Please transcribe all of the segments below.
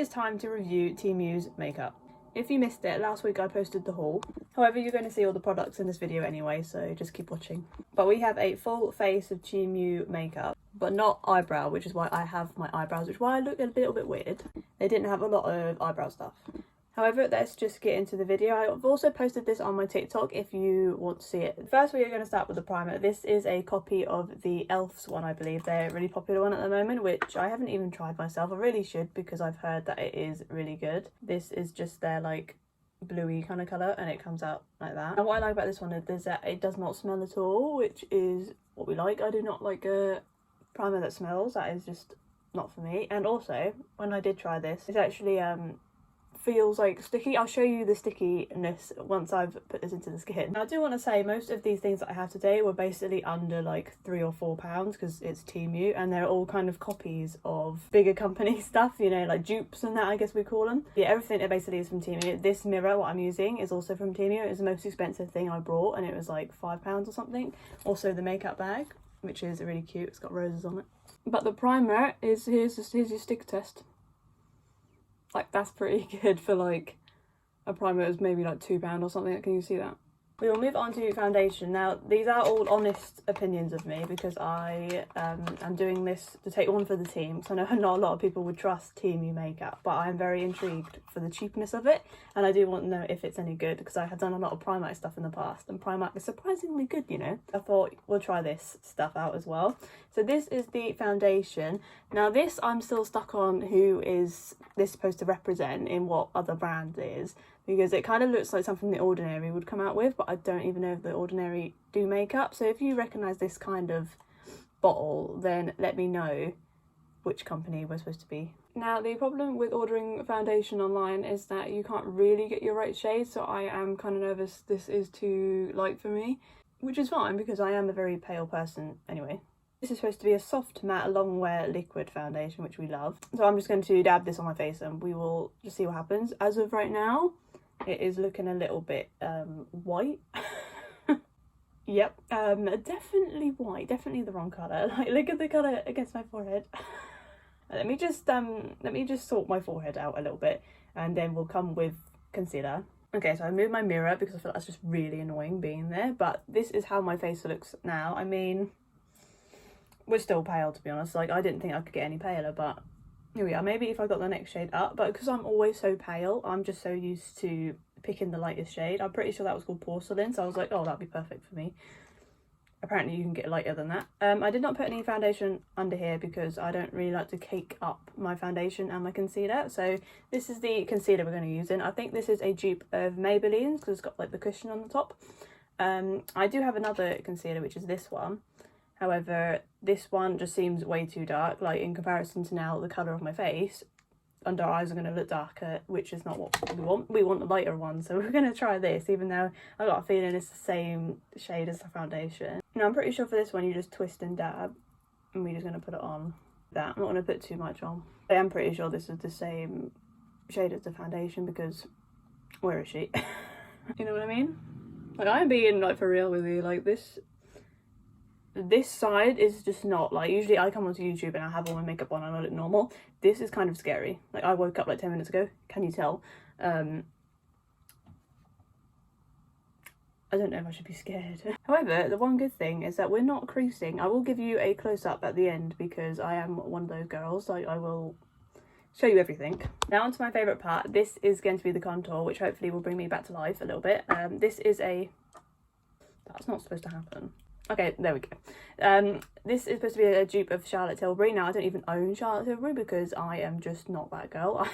is time to review Temu's makeup. If you missed it, last week I posted the haul. However, you're going to see all the products in this video anyway, so just keep watching. But we have a full face of Temu makeup, but not eyebrow, which is why I have my eyebrows, which is why I look a little bit weird. They didn't have a lot of eyebrow stuff. However, let's just get into the video. I've also posted this on my TikTok if you want to see it. First, we are going to start with the primer. This is a copy of the Elf's one, I believe. They're a really popular one at the moment, which I haven't even tried myself. I really should, because I've heard that it is really good. This is just their like bluey kind of colour, and it comes out like that. And what I like about this one is that it does not smell at all, which is what we like. I do not like a primer that smells. That is just not for me. And also, when I did try this, it's actually feels like sticky. I'll show you the stickiness once I've put this into the skin. Now, I do want to say most of these things that I have today were basically under like £3 or £4 because it's Temu, and they're all kind of copies of bigger company stuff, you know, like dupes and that, I guess we call them. Yeah, everything basically is from Temu. This mirror, what I'm using, is also from Temu. It's the most expensive thing I brought, and it was like £5 or something. Also the makeup bag, which is really cute. It's got roses on it. But the primer is, here's your sticker test. Like, that's pretty good for like a primer that was maybe like £2 or something. Can you see that? We will move on to foundation. Now, these are all honest opinions of me because I am doing this to take one for the team. So I know not a lot of people would trust Temu makeup, but I'm very intrigued for the cheapness of it, and I do want to know if it's any good because I have done a lot of Primark stuff in the past, and Primark is surprisingly good, you know. I thought we'll try this stuff out as well. So this is the foundation. Now this I'm still stuck on who is this supposed to represent in what other brand is, because it kind of looks like something The Ordinary would come out with, but I don't even know if The Ordinary do makeup. So if you recognise this kind of bottle, then let me know which company we're supposed to be. Now, the problem with ordering foundation online is that you can't really get your right shade, so I am kind of nervous this is too light for me, which is fine because I am a very pale person anyway. This is supposed to be a soft matte long wear liquid foundation, which we love. So I'm just going to dab this on my face and we will just see what happens. As of right now, it is looking a little bit white. Yep, definitely white, definitely the wrong colour. Like, look at the colour against my forehead. let me just sort my forehead out a little bit, and then we'll come with concealer. Okay, so I moved my mirror because I feel like that's just really annoying being there, but this is how my face looks now. I mean, we're still pale, to be honest. Like, I didn't think I could get any paler, but here we are. Maybe if I got the next shade up, but because I'm always so pale, I'm just so used to picking the lightest shade. I'm pretty sure that was called Porcelain, so I was like, oh, that'd be perfect for me. Apparently you can get lighter than that. I did not put any foundation under here because I don't really like to cake up my foundation and my concealer. So this is the concealer we're going to use in. I think this is a dupe of Maybelline's because it's got like the cushion on the top. I do have another concealer, which is this one. However, this one just seems way too dark. Like, in comparison to now the colour of my face, under our eyes are going to look darker, which is not what we want. We want the lighter one, so we're going to try this, even though I got a feeling it's the same shade as the foundation. Now, I'm pretty sure for this one you just twist and dab, and we're just going to put it on that. I'm not going to put too much on. I am pretty sure this is the same shade as the foundation because where is she? You know what I mean? Like, I'm being like for real with you. Like, this side is just not, like, usually I come onto YouTube and I have all my makeup on and I look normal. This is kind of scary. Like, I woke up like 10 minutes ago, can you tell? I don't know if I should be scared. However, the one good thing is that we're not creasing. I will give you a close-up at the end because I am one of those girls. I will show you everything. Now onto my favourite part. This is going to be the contour, which hopefully will bring me back to life a little bit. This is a... That's not supposed to happen. Okay, there we go. This is supposed to be a dupe of Charlotte Tilbury. Now, I don't even own Charlotte Tilbury because I am just not that girl.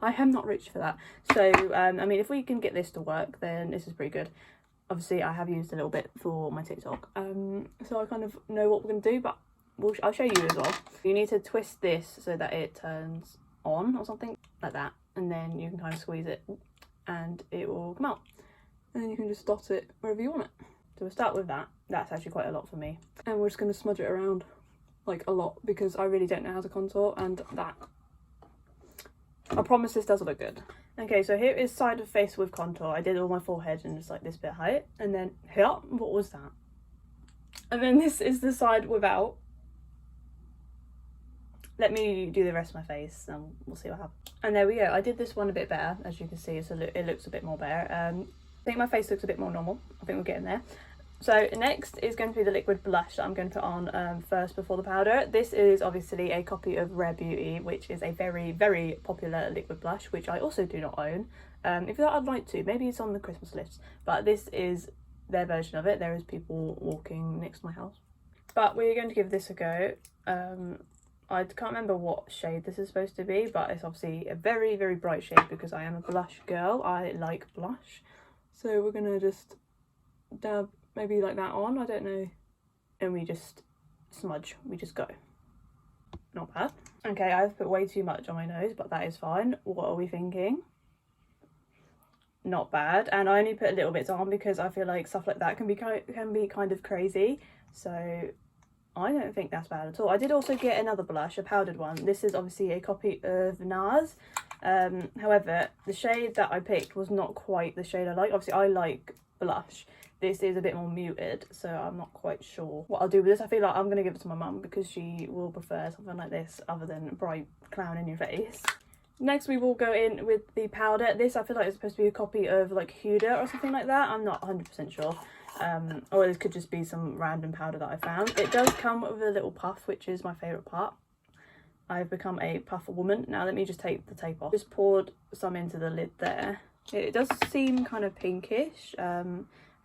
I am not rich for that. So, I mean, if we can get this to work, then this is pretty good. Obviously, I have used a little bit for my TikTok. So I kind of know what we're going to do, but I'll show you as well. You need to twist this so that it turns on or something like that. And then you can kind of squeeze it and it will come out. And then you can just dot it wherever you want it. So we'll start with that. That's actually quite a lot for me. And we're just going to smudge it around, like, a lot, because I really don't know how to contour, and that... I promise this does look good. Okay, so here is side of face with contour. I did all my forehead and just like this bit height. And then here, what was that? And then this is the side without. let me do the rest of my face and we'll see what happens. And there we go. I did this one a bit better, as you can see. It looks a bit more better. I think my face looks a bit more normal. I think we're getting there. So next is going to be the liquid blush that I'm going to put on first before the powder. This is obviously a copy of Rare Beauty, which is a very, very popular liquid blush, which I also do not own. If you thought I'd like to, maybe it's on the Christmas list, but this is their version of it. There is people walking next to my house. But we're going to give this a go. I can't remember what shade this is supposed to be, but it's obviously a very, very bright shade because I am a blush girl. I like blush. So we're going to just dab maybe like that on, I don't know. And we just smudge, we just go. Not bad. Okay, I've put way too much on my nose, but that is fine. What are we thinking? Not bad. And I only put a little bit on because I feel like stuff like that can be kind of crazy. So I don't think that's bad at all. I did also get another blush, a powdered one. This is obviously a copy of NARS. However, the shade that I picked was not quite the shade I like. Obviously, I like blush. This is a bit more muted, so I'm not quite sure what I'll do with this. I feel like I'm going to give it to my mum because she will prefer something like this other than bright clown in your face. Next, we will go in with the powder. This, I feel like, is supposed to be a copy of like Huda or something like that. I'm not 100% sure. Or this could just be some random powder that I found. It does come with a little puff, which is my favourite part. I've become a puff woman. Now let me just take the tape off. Just poured some into the lid there. It does seem kind of pinkish.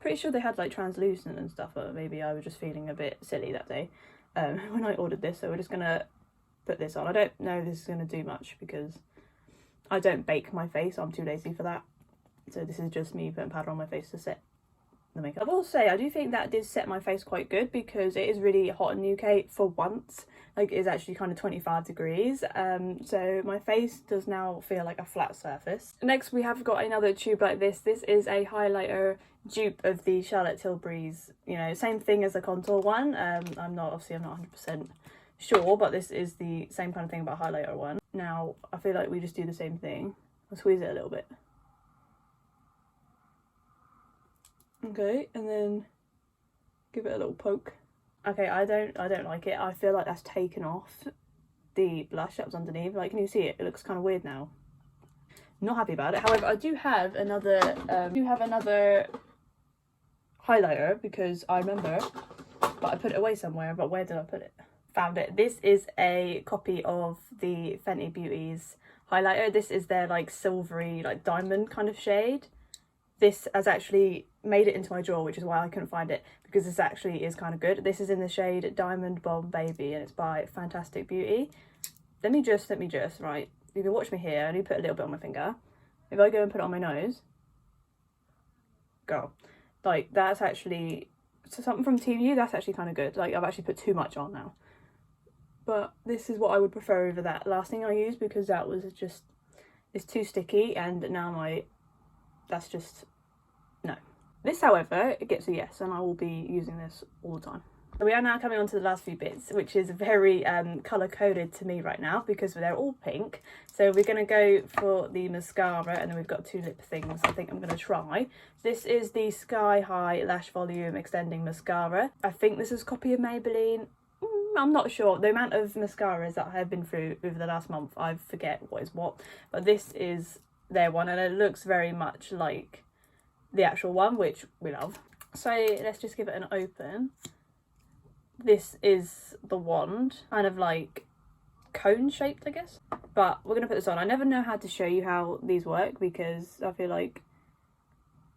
Pretty sure they had like translucent and stuff, but maybe I was just feeling a bit silly that day when I ordered this. So we're just gonna put this on. I don't know if this is gonna do much because I don't bake my face. I'm too lazy for that. So this is just me putting powder on my face to set the makeup. I will say I do think that did set my face quite good because it is really hot in the UK for once. Like, it's actually kind of 25 degrees. So my face does now feel like a flat surface. Next, we have got another tube like this. This is a highlighter dupe of the Charlotte Tilbury's, you know, same thing as the contour one. I'm not 100% sure, but this is the same kind of thing about highlighter one. Now, I feel like we just do the same thing. I'll squeeze it a little bit. Okay, and then give it a little poke. Okay, I don't like it. I feel like that's taken off the blush that was underneath. Like, can you see it? It looks kind of weird now. Not happy about it. However, I do have another highlighter because I remember, but I put it away somewhere. But where did I put it? Found it. This is a copy of the Fenty Beauty's highlighter. This is their like silvery, like diamond kind of shade. This has actually made it into my drawer, which is why I couldn't find it, because this actually is kind of good. This is in the shade Diamond Bomb Baby, and it's by Fantastic Beauty. Let me just, right, you can watch me here. I only put a little bit on my finger. If I go and put it on my nose, girl, like, that's actually, so something from Temu, that's actually kind of good. Like, I've actually put too much on now. But this is what I would prefer over that last thing I used, because that was just, it's too sticky, and now that's just, no. This, however, it gets a yes, and I will be using this all the time. So we are now coming on to the last few bits, which is very colour-coded to me right now because they're all pink. So we're going to go for the mascara, and then we've got two lip things I think I'm going to try. This is the Sky High Lash Volume Extending Mascara. I think this is a copy of Maybelline. I'm not sure. The amount of mascaras that I have been through over the last month, I forget what is what. But this is their one, and it looks very much like the actual one, which we love. So let's just give it an open. This is the wand, kind of like cone shaped, I guess. But we're going to put this on. I never know how to show you how these work because I feel like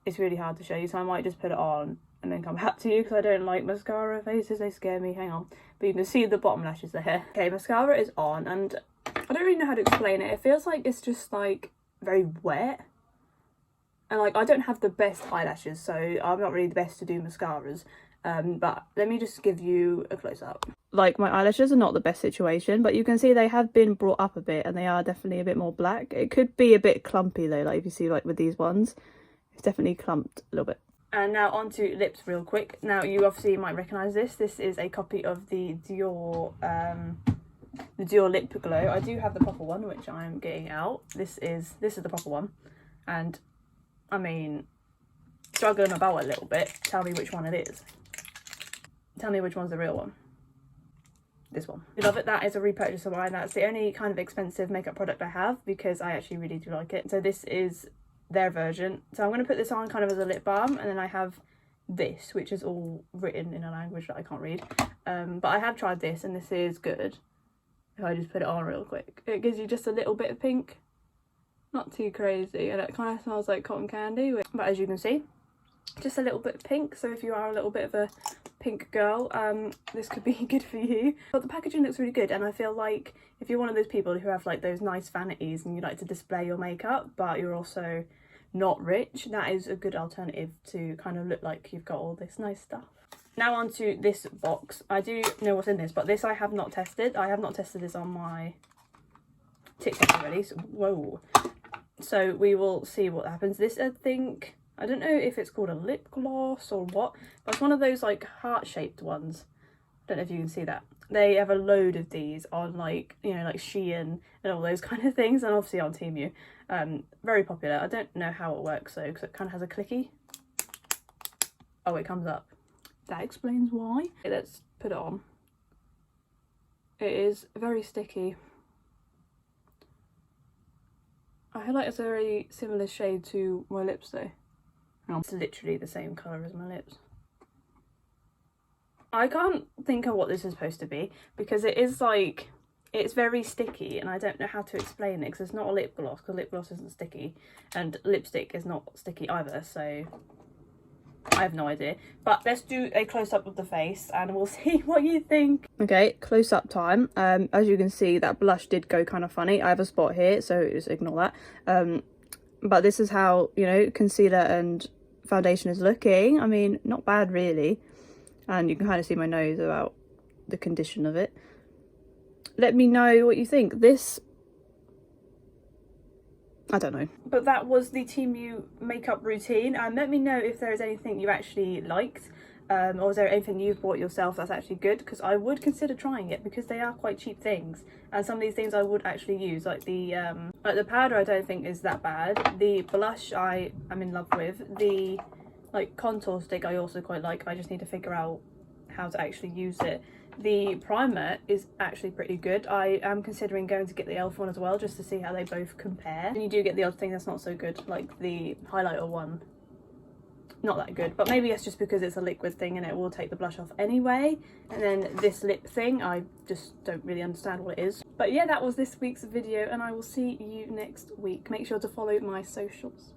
it's really hard to show you, so I might just put it on and then come back to you because I don't like mascara faces, they scare me. Hang on. But you can see the bottom lashes there. Okay, mascara is on, and I don't really know how to explain it. It feels like it's just like very wet. And like, I don't have the best eyelashes, so I'm not really the best to do mascaras. But let me just give you a close-up. Like, my eyelashes are not the best situation, but you can see they have been brought up a bit and they are definitely a bit more black. It could be a bit clumpy though, like if you see like with these ones, it's definitely clumped a little bit. And now onto lips real quick. Now you obviously might recognise this. This is a copy of the Dior Lip Glow. I do have the proper one, which I'm getting out. This is the proper one. And I mean, struggling about a little bit. Tell me which one it is. Tell me which one's the real one. this one. I love it. That is a repurchase of mine. That's the only kind of expensive makeup product I have because I actually really do like it. So this is their version. So I'm going to put this on kind of as a lip balm, and then I have this, which is all written in a language that I can't read. But I have tried this, and this is good. If I just put it on real quick, it gives you just a little bit of pink, not too crazy, and it kind of smells like cotton candy. But as you can see, just a little bit of pink. So if you are a little bit of a pink girl, this could be good for you. But the packaging looks really good, and I feel like if you're one of those people who have like those nice vanities and you like to display your makeup but you're also not rich, that is a good alternative to kind of look like you've got all this nice stuff. Now on to this box. I do know what's in this, but this I have not tested. I have not tested this on my TikTok already, so whoa. So we will see what happens. This, I think, I don't know if it's called a lip gloss or what, but it's one of those like heart-shaped ones. I don't know if you can see that. They have a load of these on like, you know, like Shein and all those kind of things, and obviously on Temu. Very popular. I don't know how it works though, because it kind of has a clicky. Oh, it comes up. That explains why. Okay, let's put it on. It is very sticky. I feel like it's a very similar shade to my lips though. It's literally the same colour as my lips. I can't think of what this is supposed to be because it is like, it's very sticky, and I don't know how to explain it because it's not a lip gloss, because lip gloss isn't sticky and lipstick is not sticky either, so I have no idea. But let's do a close-up of the face and we'll see what you think. Okay, close-up time. As you can see, that blush did go kind of funny. I have a spot here, so just ignore that. But this is how, you know, concealer and foundation is looking. I mean, not bad really. And you can kind of see my nose about the condition of it. Let me know what you think. This, I don't know. But that was the Temu makeup routine. Let me know if there is anything you actually liked, or is there anything you've bought yourself that's actually good, because I would consider trying it because they are quite cheap things, and some of these things I would actually use, like the powder I don't think is that bad. The blush I am in love with. The like contour stick I also quite like. I just need to figure out how to actually use it. The primer is actually pretty good. I am considering going to get the e.l.f. one as well, just to see how they both compare. And you do get the odd thing that's not so good, like the highlighter one. Not that good, but maybe it's just because it's a liquid thing and it will take the blush off anyway. And then this lip thing, I just don't really understand what it is. But yeah, that was this week's video, and I will see you next week. Make sure to follow my socials.